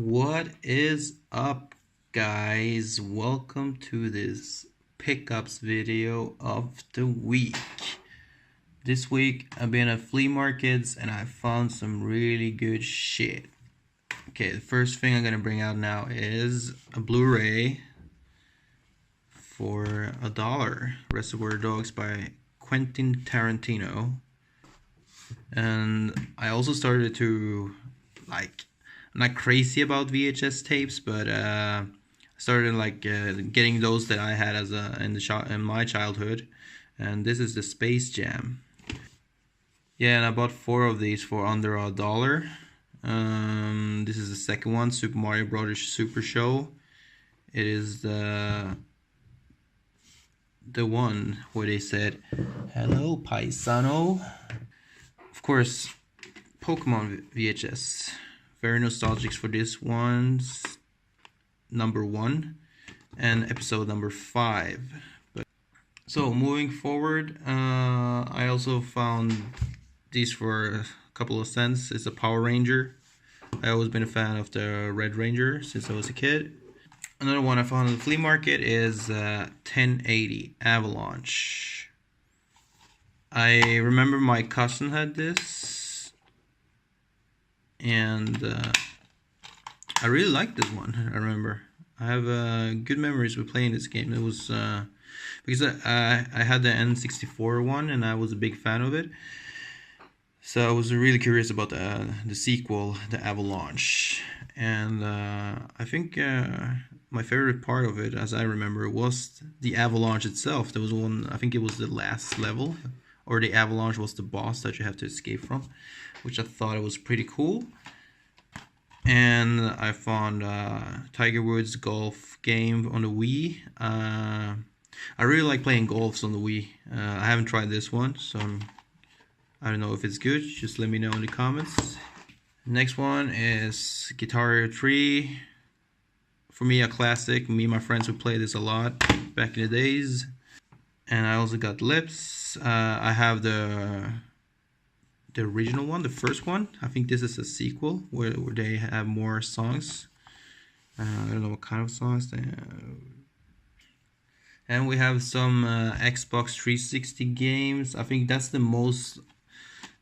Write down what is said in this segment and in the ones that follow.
What is up, guys? Welcome to this pickups video of the week. This week I've been at flea markets and I found some really good shit. Okay, the first thing I'm gonna bring out now is a Blu-ray for $1. Reservoir Dogs by Quentin Tarantino. And I also started to I'm not crazy about VHS tapes, but I started getting those that I had as in my childhood, and this is the Space Jam. Yeah, and I bought 4 of these for under $1. This is the second one, Super Mario Brothers Super Show. It is the one where they said, "Hello, paisano." Of course, Pokemon VHS. Very nostalgic for this one's number 1 and episode number 5. So moving forward, I also found these for a couple of cents. It's a Power Ranger. I always been a fan of the Red Ranger since I was a kid. Another one I found on the flea market is 1080 Avalanche. I remember my cousin had this, and I really liked this one. I remember I have good memories with playing this game. It was because I had the N64 one and I was a big fan of it, so I was really curious about the sequel, the Avalanche. And I think my favorite part of it, as I remember, was the Avalanche itself. There was one, I think it was the last level, or the Avalanche was the boss that you have to escape from, which I thought it was pretty cool. And I found Tiger Woods golf game on the Wii. I really like playing golfs on the Wii. I haven't tried this one, so I don't know if it's good. Just let me know in the comments. Next one is Guitar Hero 3. For me, a classic. Me and my friends would play this a lot back in the days. And I also got Lips. I have the original one, the first one. I think this is a sequel where they have more songs. I don't know what kind of songs they have. And we have some Xbox 360 games. I think that's the most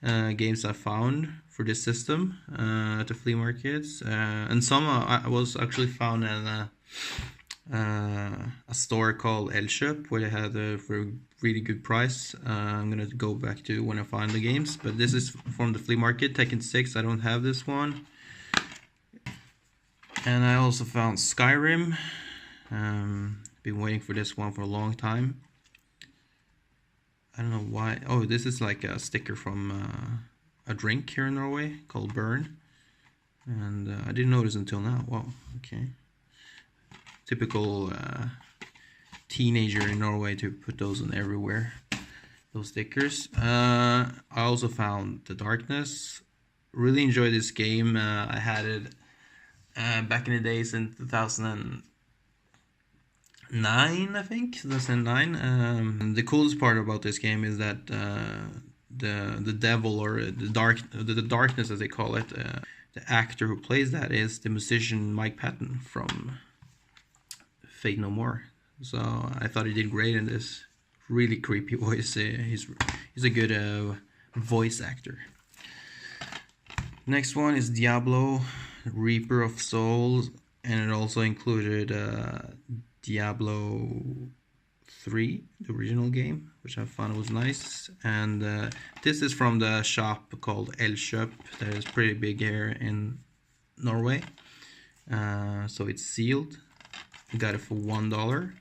games I found for this system at the flea markets. And some I was actually found in a store called Elkjøp, where they had for a really good price. I'm gonna go back to when I find the games, but this is from the flea market. Tekken 6, I don't have this one. And I also found Skyrim. Been waiting for this one for a long time. I don't know why. Oh, this is like a sticker from a drink here in Norway called Burn, and I didn't notice until now. Wow, okay. Typical teenager in Norway to put those on everywhere, those stickers. I also found The Darkness. Really enjoyed this game. I had it back in the days in 2009, I think, 2009. And the coolest part about this game is that the devil, or the darkness as they call it, the actor who plays that is the musician Mike Patton from Fate No More. So I thought he did great in this. Really creepy voice. He's a good voice actor. Next one is Diablo, Reaper of Souls, and it also included Diablo 3, the original game, which I found was nice. And this is from the shop called Elkjøp, that is pretty big here in Norway. So it's sealed. I got it for $1.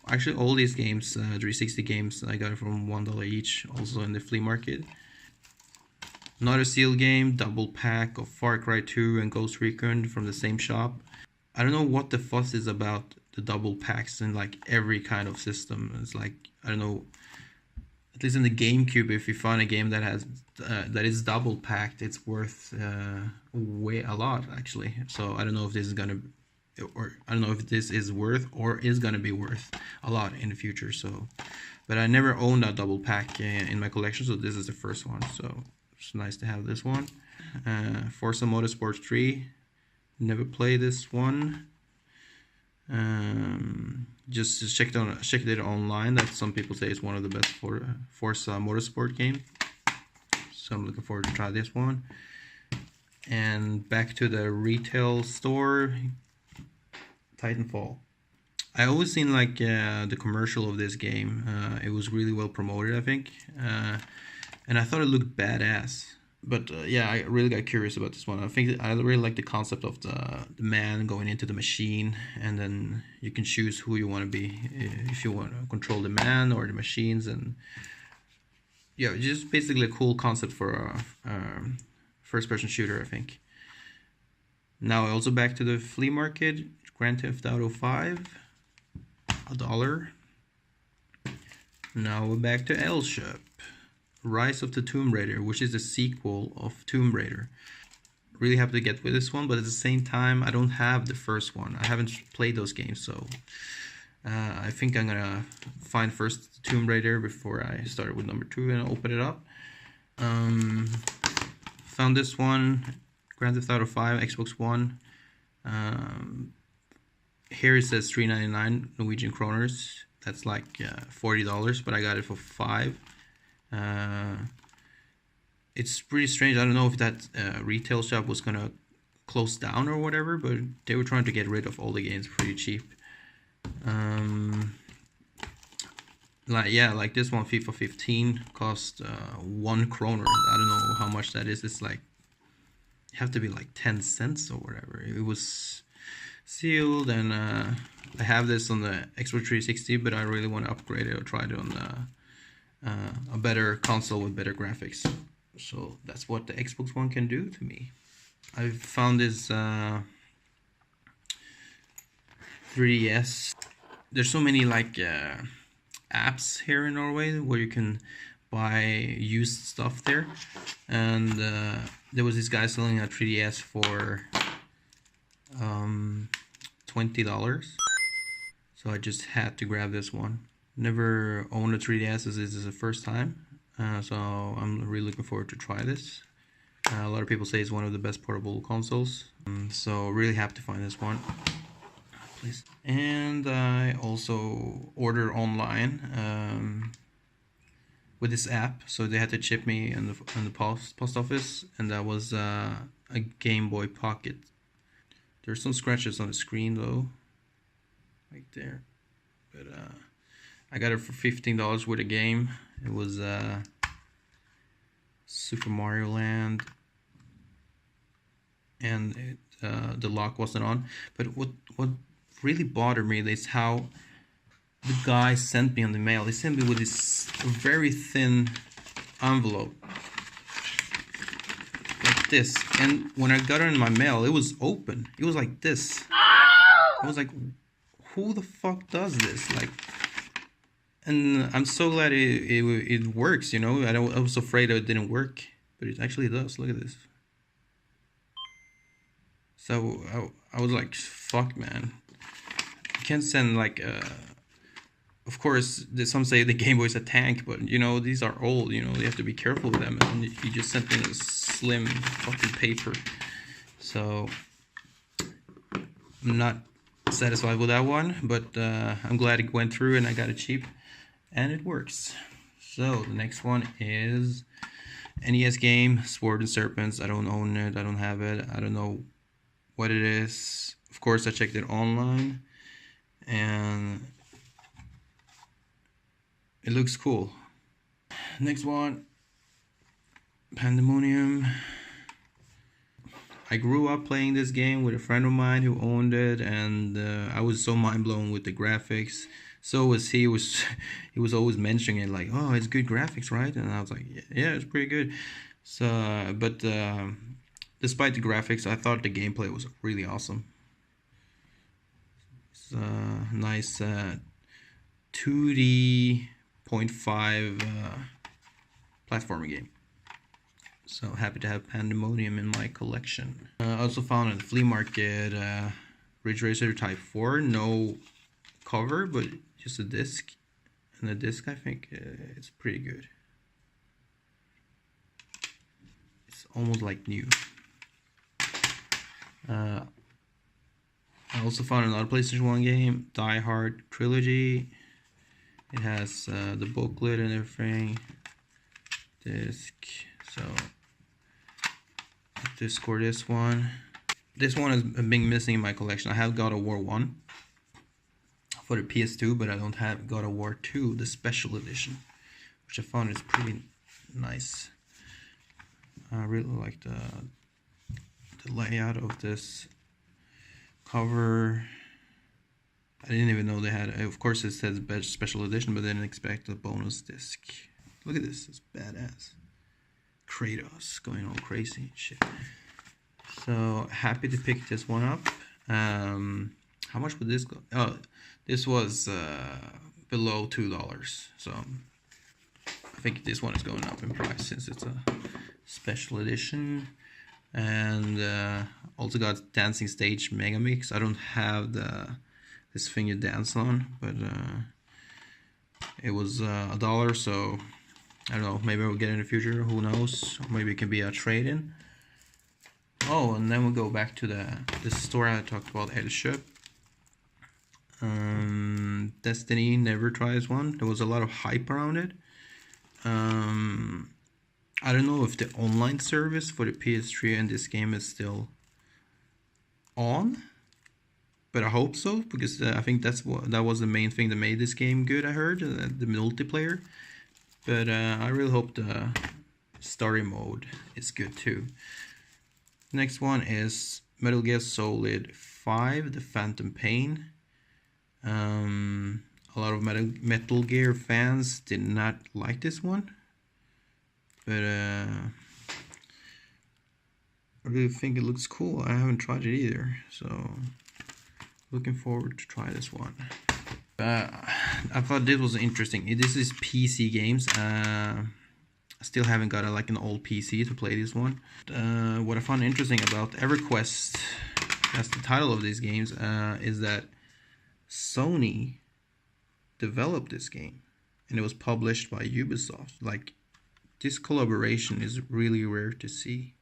Actually, all these games, 360 games, I got it from $1 each, also in the flea market. Another sealed game, double pack of Far Cry 2 and Ghost Recon from the same shop. I don't know what the fuss is about the double packs in like every kind of system. It's like, I don't know, at least in the GameCube, if you find a game that has that is double packed, it's worth way a lot actually. So I don't know if this is gonna, or I don't know if this is worth or is gonna be worth a lot in the future. So, but I never owned a double pack in my collection, so this is the first one. So it's nice to have this one. Forza Motorsport 3, Never played this one. Just checked it online. That some people say is one of the best Forza Motorsport games. So I'm looking forward to try this one. And back to the retail store, Titanfall. I always seen like the commercial of this game. It was really well promoted, I think, and I thought it looked badass. But yeah, I really got curious about this one. I think I really like the concept of the man going into the machine, and then you can choose who you want to be, if you want to control the man or the machines, and yeah, just basically a cool concept for a first-person shooter, I think. Now also back to the flea market, Grand Theft Auto 5, $1. Now we're back to L Shop, Rise of the Tomb Raider, which is the sequel of Tomb Raider. Really happy to get with this one, but at the same time, I don't have the first one. I haven't played those games, so I think I'm gonna find first Tomb Raider before I start with number 2 and open it up. Found this one, Grand Theft Auto 5, Xbox One. Here it says 3.99 Norwegian kroners. That's like $40, but I got it for 5. It's pretty strange. I don't know if that retail shop was gonna close down or whatever, but they were trying to get rid of all the games pretty cheap. Like this one, FIFA 15 cost 1 kroner. I don't know how much that is. It's like, you have to be like 10 cents or whatever. It was sealed, and I have this on the Xbox 360, but I really want to upgrade it or try it on a better console with better graphics. So that's what the Xbox One can do to me. I found this 3DS. There's so many like apps here in Norway where you can buy used stuff there, and there was this guy selling a 3DS for $20, so I just had to grab this one. Never owned a 3DS, as this is the first time, so I'm really looking forward to try this. A lot of people say it's one of the best portable consoles, so really happy to find this one. Please. And I also ordered online with this app, so they had to ship me in the post office, and that was a Game Boy Pocket. There's some scratches on the screen though, right there, but I got it for $15 with a game. It was Super Mario Land, and the lock wasn't on. But what really bothered me is how the guy sent me on the mail. He sent me with this very thin envelope like this, and when I got it in my mail, it was open. It was like this. I was like, who the fuck does this? Like, and I'm so glad it works, you know. I was afraid it didn't work, but it actually does. Look at this. So I was like, fuck, man. You can't send like of course, some say the Game Boy is a tank, but you know, these are old, you know, you have to be careful with them, and you just sent in a slim fucking paper. So I'm not satisfied with that one, but I'm glad it went through and I got it cheap, and it works. So the next one is NES game, Sword and Serpents. I don't own it, I don't have it, I don't know what it is. Of course, I checked it online, and it looks cool. Next one, Pandemonium. I grew up playing this game with a friend of mine who owned it, and I was so mind blown with the graphics. So was he. He was always mentioning it, like, oh, it's good graphics, right? And I was like, yeah, it's pretty good. So, but despite the graphics, I thought the gameplay was really awesome. It's a nice 2D 0.5 platforming game. So happy to have Pandemonium in my collection. I also found at the flea market Ridge Racer Type 4, no cover, but just a disc. And the disc, I think, it's pretty good. It's almost like new. I also found another PlayStation 1 game, Die Hard Trilogy. It has the booklet and everything. Disc. So just score this one. This one has been missing in my collection. I have God of War 1 for the PS2, but I don't have God of War 2, the special edition, which I found is pretty nice. I really like the layout of this cover. I didn't even know they had, of course it says special edition, but I didn't expect a bonus disc. Look at this, it's badass. Kratos going all crazy shit. So happy to pick this one up. How much would this go? Oh, this was below $2, so I think this one is going up in price since it's a special edition. And also got Dancing Stage Mega Mix. I don't have this thing you dance on, but it was $1, so I don't know, maybe I'll get it in the future, who knows, or maybe it can be a trade-in. Oh, and then we'll go back to this store I talked about, Elkjøp. Destiny Never Tries one. There was a lot of hype around it. I don't know if the online service for the PS3 and this game is still on, but I hope so, because I think that was the main thing that made this game good. I heard the multiplayer, but I really hope the story mode is good too. Next one is Metal Gear Solid 5: The Phantom Pain. A lot of Metal Gear fans did not like this one, but I really think it looks cool. I haven't tried it either, so looking forward to try this one. I thought this was interesting. This is PC games. I still haven't got an old PC to play this one. What I found interesting about EverQuest, that's the title of these games, is that Sony developed this game and it was published by Ubisoft. Like, this collaboration is really rare to see,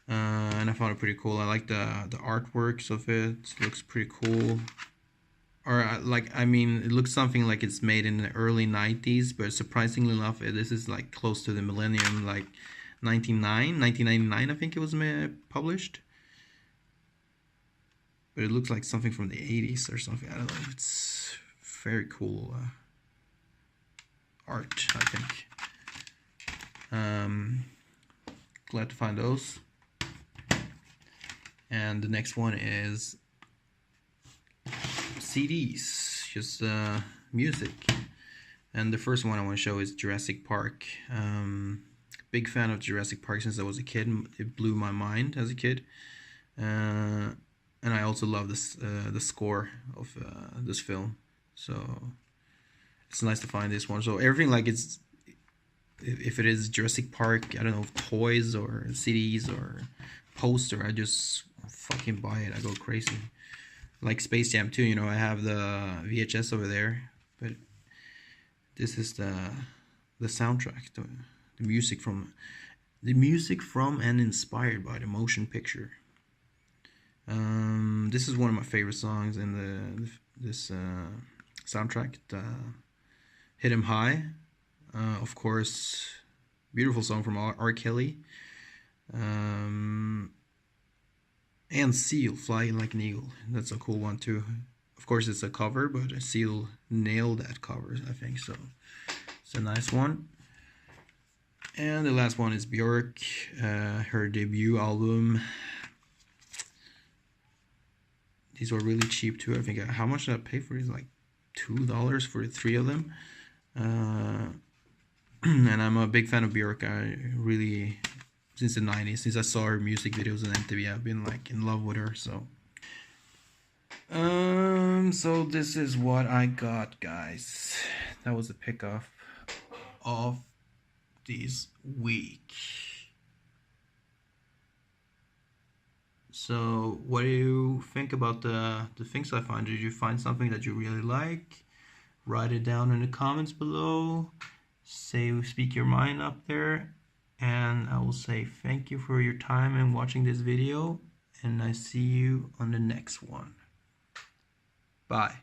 and I found it pretty cool. I like the artworks of it. It looks pretty cool. Or I mean, it looks something like it's made in the early 90s, but surprisingly enough, this is like close to the millennium, like 1999 I think it was published. But it looks like something from the 80s or something. I don't know. It's very cool art, I think. Glad to find those. And the next one is CDs, just music. And the first one I want to show is Jurassic Park. Big fan of Jurassic Park since I was a kid. It blew my mind as a kid. And I also love the score of this film, so it's nice to find this one. So everything, like, it's, if it is Jurassic Park, I don't know, toys or CDs or poster, I just fucking buy it. I go crazy. Like Space Jam 2, you know, I have the VHS over there, but this is the soundtrack, the music from and inspired by the motion picture. This is one of my favorite songs in this soundtrack, Hit 'Em High. Of course, beautiful song from R. Kelly. And Seal, Flying Like an Eagle. That's a cool one too. Of course, it's a cover, but Seal nailed that cover, I think, so it's a nice one. And the last one is Björk, her debut album. These were really cheap too. I think, how much did I pay for these? Like $2 for 3 of them. And I'm a big fan of Björk. I really, since the 90s, since I saw her music videos on MTV, I've been like in love with her. So so this is what I got, guys. That was a pickup of this week. So what do you think about the things I find? Did you find something that you really like? Write it down in the comments below. Speak your mind up there. And I will say thank you for your time and watching this video. And I see you on the next one. Bye.